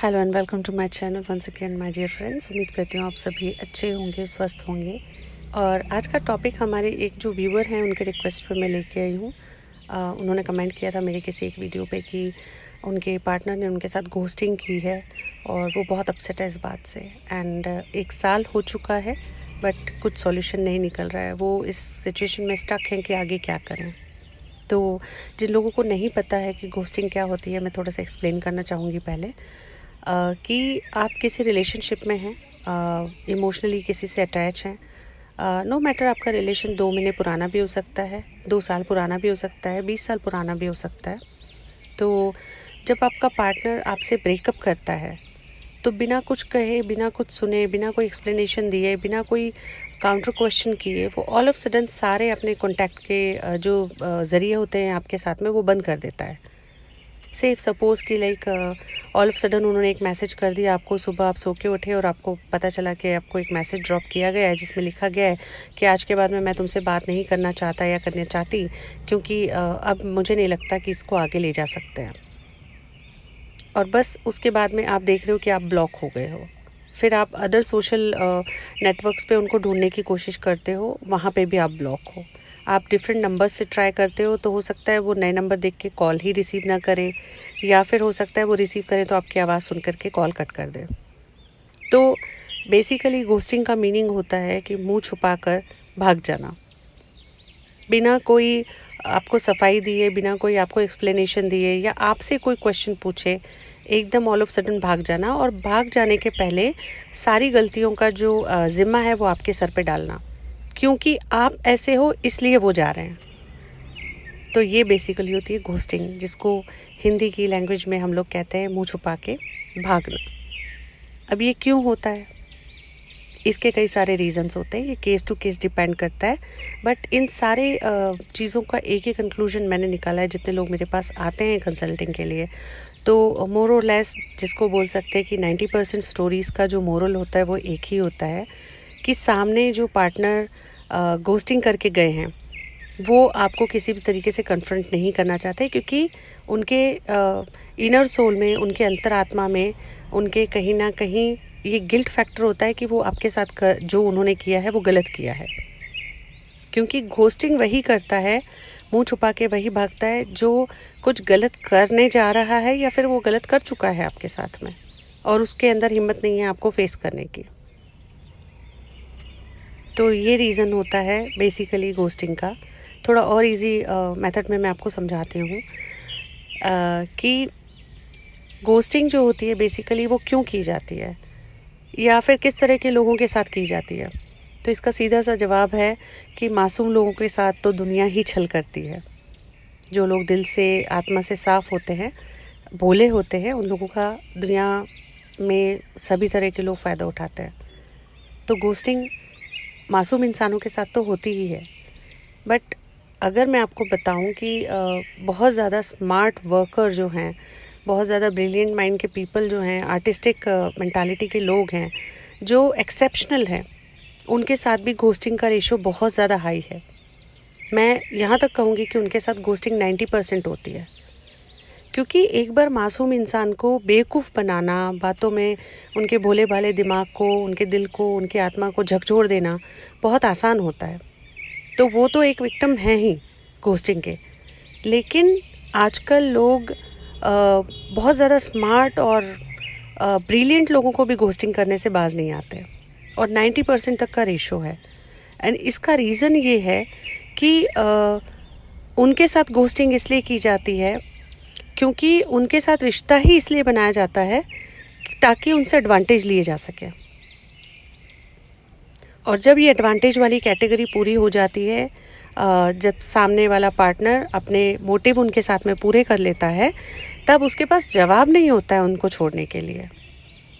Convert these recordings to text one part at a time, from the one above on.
Hello and welcome to my channel once again my dear friends. उम्मीद करती हूँ आप सभी अच्छे होंगे, स्वस्थ होंगे। और आज का टॉपिक हमारे एक जो व्यूअर हैं उनके रिक्वेस्ट पे मैं लेके आई हूँ। उन्होंने कमेंट किया था मेरे किसी एक वीडियो पे कि उनके पार्टनर ने उनके साथ घोस्टिंग की है और वो बहुत अपसेट है इस बात से। एंड 1 साल हो चुका है बट कुछ सॉल्यूशन नहीं निकल रहा है। वो इस सिचुएशन में स्टक हैं कि आगे क्या करें। तो जिन लोगों को नहीं पता है कि घोस्टिंग क्या होती है, मैं थोड़ा सा एक्सप्लेन करना चाहूँगी पहले। कि आप किसी रिलेशनशिप में हैं, इमोशनली किसी से अटैच हैं। नो मैटर आपका रिलेशन 2 महीने पुराना भी हो सकता है, 2 साल पुराना भी हो सकता है, 20 साल पुराना भी हो सकता है। तो जब आपका पार्टनर आपसे ब्रेकअप करता है तो बिना कुछ कहे, बिना कुछ सुने, बिना कोई एक्सप्लेनेशन दिए, बिना कोई काउंटर क्वेश्चन किए वो ऑल ऑफ सडन सारे अपने कॉन्टैक्ट के जो ज़रिए होते हैं आपके साथ में वो बंद कर देता है। सेफ सपोज़ कि लाइक ऑल ऑफ सडन उन्होंने एक मैसेज कर दिया आपको, सुबह आप सो के उठे और आपको पता चला कि आपको एक मैसेज ड्रॉप किया गया है जिसमें लिखा गया है कि आज के बाद में मैं तुमसे बात नहीं करना चाहता या करना चाहती, क्योंकि अब मुझे नहीं लगता कि इसको आगे ले जा सकते हैं। और बस उसके बाद में आप देख रहे हो कि आप ब्लॉक हो गए हो। फिर आप अदर सोशल नेटवर्क्स पे उनको ढूंढने की कोशिश करते हो, वहाँ पे भी आप ब्लॉक हो। आप डिफरेंट नंबर्स से ट्राई करते हो तो हो सकता है वो नए नंबर देख के कॉल ही रिसीव ना करें, या फिर हो सकता है वो रिसीव करें तो आपकी आवाज़ सुन करके कॉल कट कर दें। तो बेसिकली घोस्टिंग का मीनिंग होता है कि मुंह छुपाकर भाग जाना, बिना कोई आपको सफाई दिए, बिना कोई आपको एक्सप्लेनेशन दिए या आपसे कोई क्वेश्चन पूछे एकदम ऑल ऑफ सडन भाग जाना। और भाग जाने के पहले सारी गलतियों का जो ज़िम्मा है वो आपके सर पे डालना, क्योंकि आप ऐसे हो इसलिए वो जा रहे हैं। तो ये बेसिकली होती है घोस्टिंग, जिसको हिंदी की लैंग्वेज में हम लोग कहते हैं मुंह छुपा के भागना। अब ये क्यों होता है, इसके कई सारे रीज़न्स होते हैं, ये केस टू केस डिपेंड करता है। बट इन सारे चीज़ों का एक ही कंक्लूजन मैंने निकाला है जितने लोग मेरे पास आते हैं कंसल्टिंग के लिए। तो मोर और लेस जिसको बोल सकते हैं कि 90% स्टोरीज़ का जो मोरल होता है वो एक ही होता है कि सामने जो पार्टनर घोस्टिंग करके गए हैं वो आपको किसी भी तरीके से कन्फ्रंट नहीं करना चाहते, क्योंकि उनके इनर सोल में, उनके अंतरात्मा में, उनके कहीं ना कहीं ये गिल्ट फैक्टर होता है कि वो आपके साथ जो उन्होंने किया है वो गलत किया है। क्योंकि घोस्टिंग वही करता है, मुंह छुपा के वही भागता है जो कुछ गलत करने जा रहा है या फिर वो गलत कर चुका है आपके साथ में और उसके अंदर हिम्मत नहीं है आपको फेस करने की। तो ये रीज़न होता है बेसिकली घोस्टिंग का। थोड़ा और इजी मेथड में मैं आपको समझाती हूँ कि घोस्टिंग जो होती है बेसिकली वो क्यों की जाती है या फिर किस तरह के लोगों के साथ की जाती है। तो इसका सीधा सा जवाब है कि मासूम लोगों के साथ तो दुनिया ही छल करती है। जो लोग दिल से, आत्मा से साफ़ होते हैं, भोले होते हैं, उन लोगों का दुनिया में सभी तरह के लोग फ़ायदा उठाते हैं। तो घोस्टिंग मासूम इंसानों के साथ तो होती ही है। बट अगर मैं आपको बताऊं कि बहुत ज़्यादा स्मार्ट वर्कर जो हैं, बहुत ज़्यादा ब्रिलियंट माइंड के पीपल जो हैं, आर्टिस्टिक मेंटालिटी के लोग हैं, जो एक्सेप्शनल हैं, उनके साथ भी घोस्टिंग का रेशो बहुत ज़्यादा हाई है। मैं यहाँ तक कहूँगी कि उनके साथ घोस्टिंग 90% होती है। क्योंकि एक बार मासूम इंसान को बेवकूफ़ बनाना, बातों में उनके भोले भाले दिमाग को, उनके दिल को, उनकी आत्मा को झकझोर देना बहुत आसान होता है। तो वो तो एक विक्टिम है ही घोस्टिंग के। लेकिन आजकल लोग बहुत ज़्यादा स्मार्ट और ब्रिलियंट लोगों को भी घोस्टिंग करने से बाज नहीं आते और 90% तक का रेशो है। एंड इसका रीज़न ये है कि उनके साथ घोस्टिंग इसलिए की जाती है क्योंकि उनके साथ रिश्ता ही इसलिए बनाया जाता है ताकि उनसे एडवांटेज लिए जा सके। और जब ये एडवांटेज वाली कैटेगरी पूरी हो जाती है, जब सामने वाला पार्टनर अपने मोटिव उनके साथ में पूरे कर लेता है, तब उसके पास जवाब नहीं होता है उनको छोड़ने के लिए,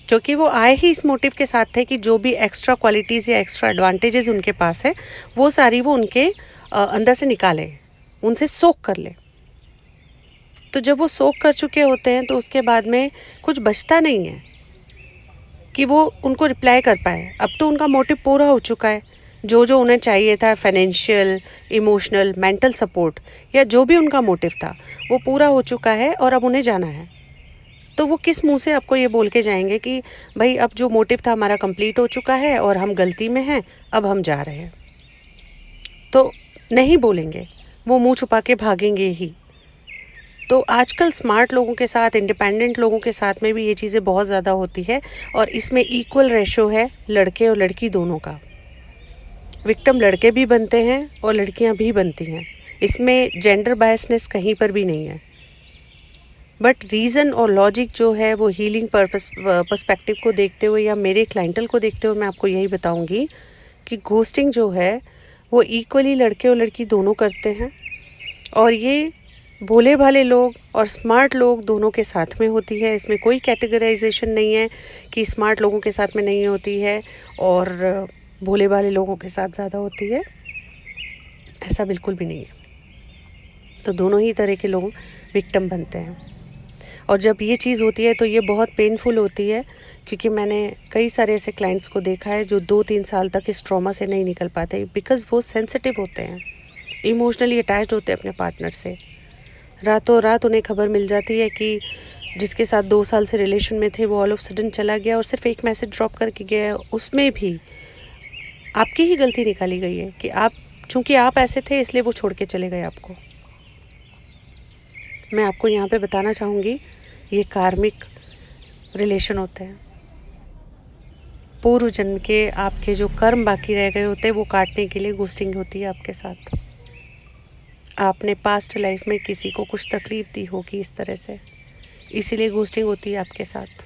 क्योंकि वो आए ही इस मोटिव के साथ थे कि जो भी एक्स्ट्रा क्वालिटीज़ या एक्स्ट्रा एडवांटेजेस उनके पास है वो सारी वो उनके अंदर से निकाले, उनसे सोख कर ले। तो जब वो सोख कर चुके होते हैं तो उसके बाद में कुछ बचता नहीं है कि वो उनको रिप्लाई कर पाए। अब तो उनका मोटिव पूरा हो चुका है, जो जो उन्हें चाहिए था, फाइनेंशियल, इमोशनल, मेंटल सपोर्ट या जो भी उनका मोटिव था वो पूरा हो चुका है और अब उन्हें जाना है। तो वो किस मुंह से आपको ये बोल के जाएंगे कि भाई अब जो मोटिव था हमारा कंप्लीट हो चुका है और हम गलती में हैं, अब हम जा रहे हैं। तो नहीं बोलेंगे, वो मुंह छुपा के भागेंगे ही। तो आजकल स्मार्ट लोगों के साथ, इंडिपेंडेंट लोगों के साथ में भी ये चीज़ें बहुत ज़्यादा होती है, और इसमें इक्वल रेशो है लड़के और लड़की दोनों का। विक्टिम लड़के भी बनते हैं और लड़कियां भी बनती हैं, इसमें जेंडर बायसनेस कहीं पर भी नहीं है। बट रीज़न और लॉजिक जो है वो हीलिंग पर्सपेक्टिव को देखते हुए या मेरे क्लाइंटल को देखते हुए मैं आपको यही बताऊंगी कि घोस्टिंग जो है वो इक्वली लड़के और लड़की दोनों करते हैं, और ये भोले भाले लोग और स्मार्ट लोग दोनों के साथ में होती है। इसमें कोई कैटेगराइजेशन नहीं है कि स्मार्ट लोगों के साथ में नहीं होती है और भोले भाले लोगों के साथ ज़्यादा होती है, ऐसा बिल्कुल भी नहीं है। तो दोनों ही तरह के लोग विक्टिम बनते हैं, और जब ये चीज़ होती है तो ये बहुत पेनफुल होती है, क्योंकि मैंने कई सारे ऐसे क्लाइंट्स को देखा है जो 2-3 साल तक इस ट्रॉमा से नहीं निकल पाते, बिकॉज़ वो सेंसिटिव होते हैं, इमोशनली अटैच्ड होते हैं अपने पार्टनर से। रातों रात उन्हें खबर मिल जाती है कि जिसके साथ 2 साल से रिलेशन में थे वो ऑल ऑफ सडन चला गया और सिर्फ एक मैसेज ड्रॉप करके गया है। उसमें भी आपकी ही गलती निकाली गई है कि चूँकि आप ऐसे थे इसलिए वो छोड़ के चले गए आपको। मैं आपको यहाँ पे बताना चाहूँगी, ये कार्मिक रिलेशन होते हैं। पूर्व जन्म के आपके जो कर्म बाकी रह गए होते हैं वो काटने के लिए घोस्टिंग होती है आपके साथ। आपने पास्ट लाइफ में किसी को कुछ तकलीफ दी होगी इस तरह से, इसीलिए घोस्टिंग होती है आपके साथ,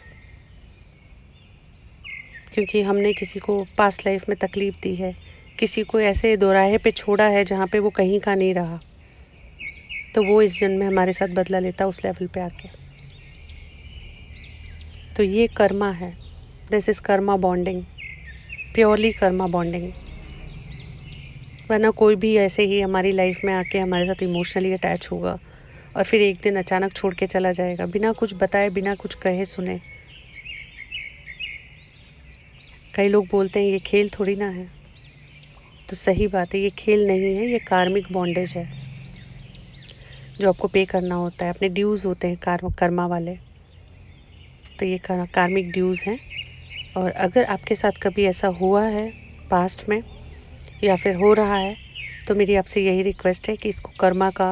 क्योंकि हमने किसी को पास्ट लाइफ में तकलीफ दी है, किसी को ऐसे दोराहे पे छोड़ा है जहाँ पे वो कहीं का नहीं रहा, तो वो इस जन्म में हमारे साथ बदला लेता उस लेवल पे आके। तो ये कर्मा है, this is Karma bonding, purely Karma bonding. वरना कोई भी ऐसे ही हमारी लाइफ में आके हमारे साथ इमोशनली अटैच होगा और फिर एक दिन अचानक छोड़ के चला जाएगा, बिना कुछ बताए, बिना कुछ कहे सुने। कई लोग बोलते हैं ये खेल थोड़ी ना है, तो सही बात है, ये खेल नहीं है, ये कार्मिक बॉन्डेज है जो आपको पे करना होता है। अपने ड्यूज़ होते हैं कर्मा वाले, तो ये कार्मिक ड्यूज़ हैं। और अगर आपके साथ कभी ऐसा हुआ है पास्ट में या फिर हो रहा है, तो मेरी आपसे यही रिक्वेस्ट है कि इसको कर्मा का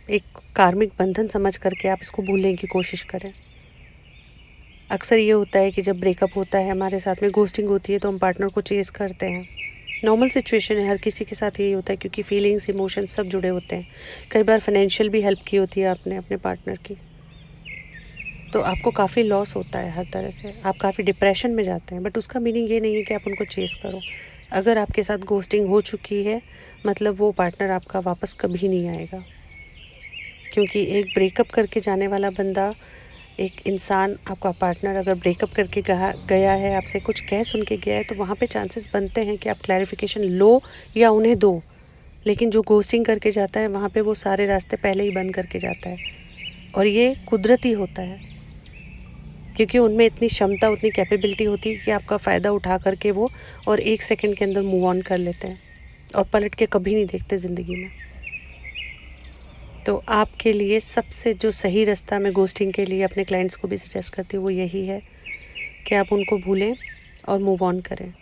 एक कार्मिक बंधन समझ करके आप इसको भूलने की कोशिश करें। अक्सर ये होता है कि जब ब्रेकअप होता है, हमारे साथ में घोस्टिंग होती है, तो हम पार्टनर को चेज़ करते हैं। नॉर्मल सिचुएशन है, हर किसी के साथ यही होता है, क्योंकि फीलिंग्स, इमोशंस सब जुड़े होते हैं। कई बार फाइनेंशियल भी हेल्प की होती है आपने अपने पार्टनर की, तो आपको काफ़ी लॉस होता है हर तरह से, आप काफ़ी डिप्रेशन में जाते हैं। बट उसका मीनिंग ये नहीं है कि आप उनको चेज़ करो। अगर आपके साथ घोस्टिंग हो चुकी है, मतलब वो पार्टनर आपका वापस कभी नहीं आएगा, क्योंकि एक ब्रेकअप करके जाने वाला बंदा, एक इंसान, आपका पार्टनर अगर ब्रेकअप करके गया है, आपसे कुछ कह सुन के गया है, तो वहाँ पे चांसेस बनते हैं कि आप क्लैरिफिकेशन लो या उन्हें दो। लेकिन जो घोस्टिंग करके जाता है, वहाँ पे वो सारे रास्ते पहले ही बंद करके जाता है, और ये कुदरती होता है, क्योंकि उनमें इतनी क्षमता, उतनी कैपेबिलिटी होती है कि आपका फ़ायदा उठा करके वो और 1 सेकंड के अंदर मूव ऑन कर लेते हैं और पलट के कभी नहीं देखते ज़िंदगी में। तो आपके लिए सबसे जो सही रास्ता मैं घोस्टिंग के लिए अपने क्लाइंट्स को भी सजेस्ट करती हूँ, वो यही है कि आप उनको भूलें और मूव ऑन करें।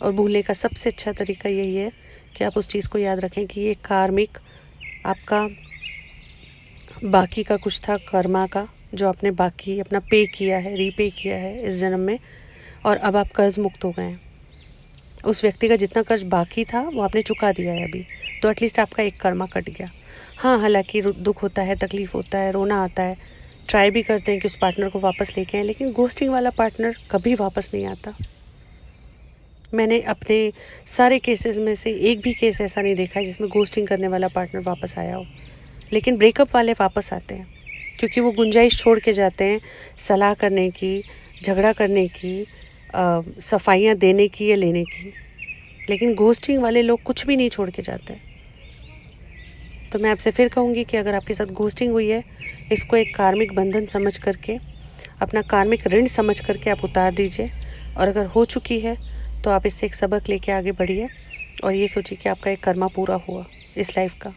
और भूलने का सबसे अच्छा तरीका यही है कि आप उस चीज़ को याद रखें कि ये कार्मिक आपका बाकी का कुछ था, कर्मा का, जो आपने बाकी अपना पे किया है, रीपे किया है इस जन्म में, और अब आप कर्ज मुक्त हो गए हैं। उस व्यक्ति का जितना कर्ज बाकी था वो आपने चुका दिया है अभी, तो एटलीस्ट आपका एक कर्मा कट गया। हाँ, हालांकि दुख होता है, तकलीफ़ होता है, रोना आता है, ट्राई भी करते हैं कि उस पार्टनर को वापस लेके आएँ, लेकिन घोस्टिंग वाला पार्टनर कभी वापस नहीं आता। मैंने अपने सारे केसेस में से एक भी केस ऐसा नहीं देखा है जिसमें घोस्टिंग करने वाला पार्टनर वापस आया हो। लेकिन ब्रेकअप वाले वापस आते हैं, क्योंकि वो गुंजाइश छोड़ के जाते हैं सलाह करने की, झगड़ा करने की, सफाइयाँ देने की या लेने की। लेकिन घोस्टिंग वाले लोग कुछ भी नहीं छोड़ के जाते। तो मैं आपसे फिर कहूँगी कि अगर आपके साथ घोस्टिंग हुई है, इसको एक कार्मिक बंधन समझ करके, अपना कार्मिक ऋण समझ करके आप उतार दीजिए। और अगर हो चुकी है तो आप इससे एक सबक लेके आगे बढ़िए और ये सोचिए कि आपका एक कर्मा पूरा हुआ इस लाइफ का।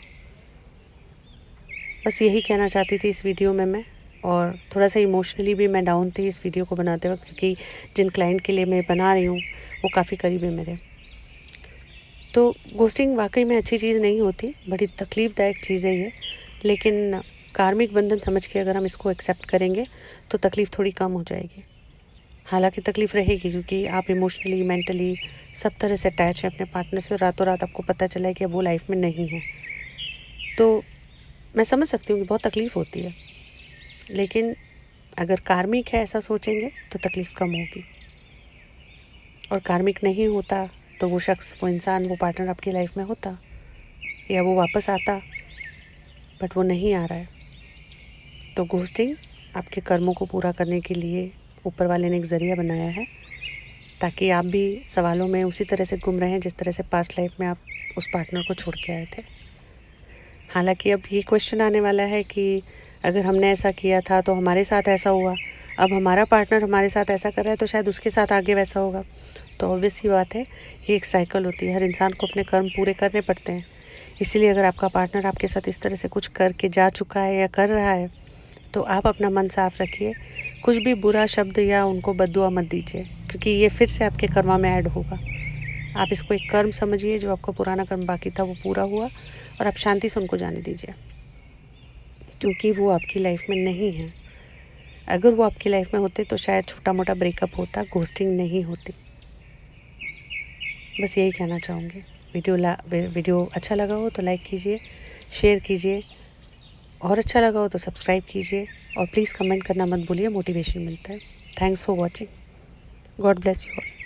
बस यही कहना चाहती थी इस वीडियो में मैं। और थोड़ा सा इमोशनली भी मैं डाउन थी इस वीडियो को बनाते वक्त, क्योंकि जिन क्लाइंट के लिए मैं बना रही हूँ वो काफ़ी करीब है मेरे। तो घोस्टिंग वाकई में अच्छी चीज़ नहीं होती, बड़ी तकलीफ़दायक चीज़ है ये, लेकिन कार्मिक बंधन समझ के अगर हम इसको एक्सेप्ट करेंगे तो तकलीफ़ थोड़ी कम हो जाएगी। हालांकि तकलीफ़ रहेगी, क्योंकि आप इमोशनली, मेंटली सब तरह से अटैच हैं अपने पार्टनर से, और रातों रात आपको पता चला है कि अब वो लाइफ में नहीं है। तो मैं समझ सकती हूँ कि बहुत तकलीफ़ होती है, लेकिन अगर कार्मिक है ऐसा सोचेंगे तो तकलीफ़ कम होगी। और कार्मिक नहीं होता तो वो शख्स, वो इंसान, वो पार्टनर आपकी लाइफ में होता या वो वापस आता, बट वो नहीं आ रहा है। तो घोस्टिंग आपके कर्मों को पूरा करने के लिए ऊपर वाले ने एक ज़रिया बनाया है, ताकि आप भी सवालों में उसी तरह से गुम रहें जिस तरह से पास्ट लाइफ में आप उस पार्टनर को छोड़ के आए थे। हालांकि अब ये क्वेश्चन आने वाला है कि अगर हमने ऐसा किया था तो हमारे साथ ऐसा हुआ, अब हमारा पार्टनर हमारे साथ ऐसा कर रहा है तो शायद उसके साथ आगे वैसा होगा। तो ऑब्वियस ही बात है, ये एक साइकिल होती है, हर इंसान को अपने कर्म पूरे करने पड़ते हैं। इसीलिए अगर आपका पार्टनर आपके साथ इस तरह से कुछ करके जा चुका है या कर रहा है, तो आप अपना मन साफ रखिए, कुछ भी बुरा शब्द या उनको बद्दुआ मत दीजिए, क्योंकि ये फिर से आपके कर्मा में ऐड होगा। आप इसको एक कर्म समझिए, जो आपका पुराना कर्म बाकी था वो पूरा हुआ, और आप शांति से उनको जाने दीजिए, क्योंकि वो आपकी लाइफ में नहीं है। अगर वो आपकी लाइफ में होते तो शायद छोटा मोटा ब्रेकअप होता, घोस्टिंग नहीं होती। बस यही कहना चाहूँगी। वीडियो अच्छा लगा हो तो लाइक कीजिए, शेयर कीजिए, और अच्छा लगा हो तो सब्सक्राइब कीजिए, और प्लीज़ कमेंट करना मत भूलिए, मोटिवेशन मिलता है। Thanks for watching. God bless you all.